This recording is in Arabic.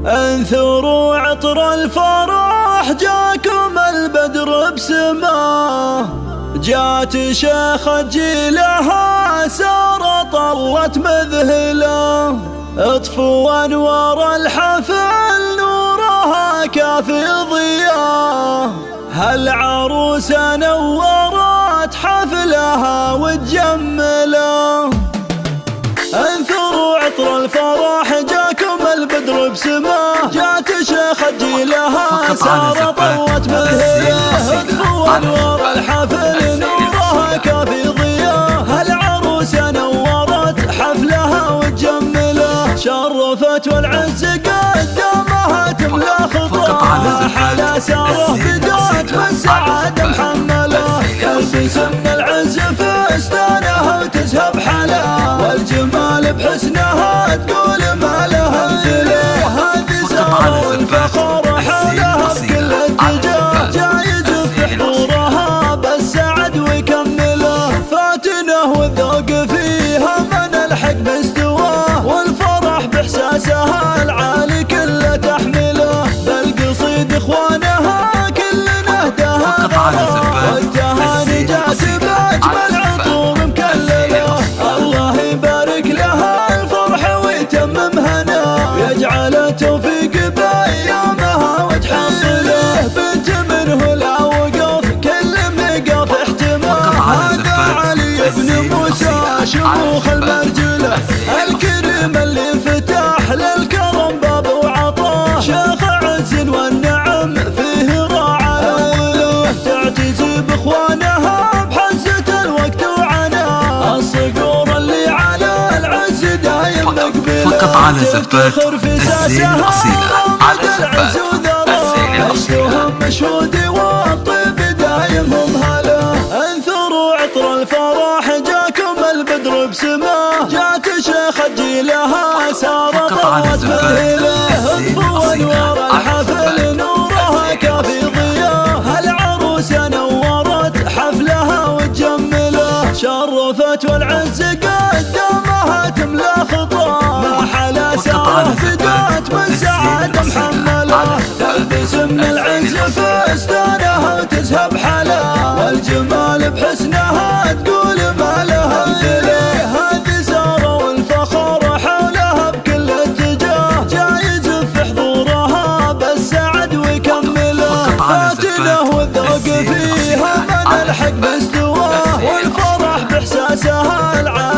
انثروا عطر الفرح جاكم البدر بسماه، جات شيخة جيلها سارة طلت مذهله، اطفوا انوار الحفل نورها كافي ضياه، هالعروسة نورت حفلها وتجمله. انثروا عطر الفرح جاكم البدر بسماه، جات شيخة جيلها سارة طلت مذهله، اطفوا انوار الحفل نورها كافي ضياه، هالعروسة نورت حفلها وتجمله، شرفت والعز قدامها تملى خطاها، حلا ساره بدات والسعادة محمله، تلبس من العز فستانها وتزهب حلا، والجمال بحسنها تقول ما لها مثله، هذه ساره والفخر حولها بكل اتجاه، جايز في حضورها بالسعد ويكمله، فاتنه والذوق فيها من الحق مستواه، والفرح باحساسها العالي كله تحمله، بالقصيد اخوانها كل نهدها غلا، والتهاني جات باجمل عطور مكلله، الله يبارك لها الفرح ويتمم هنا، ويجعل التوفيق بايامها وتحصله، بنت منه لا وقف كل مقف احتمال، هذا علي بن موسى شموخ المرجله، الكريم اللي فتح للكرم باب وعطاه، شيخ عز والنعم فيه راعى اوله، تعتزي باخوانها بحزة الوقت وعناه، الصقور اللي على العز دايم مقبله، فقط على زفات الزين الأصيلة، على زفات الزين الأصيلة، مشهود والطيب دايم هم هلا. انثروا عطر الفرح جاكم البدر بسماه، جات شيخة جيلها سارة طلت مذهله، اطفوا انوار الحفل نورها كافي ضياه، هالعروسة نورت حفلها وتجمله، شرفت والعز قدامها تملى خطاه، ما حلا ساره بدات والسعادة محمله، تلبس من العز فستانها وتزهب حلا، والجمال بحسنها تقول ما لها مثله، هذه ساره والفخر حولها بكل اتجاه، جايز في حضورها بالسعد ويكمله، فاتنه والذوق فيها من الحق مستواه، والفرح باحساسها العالي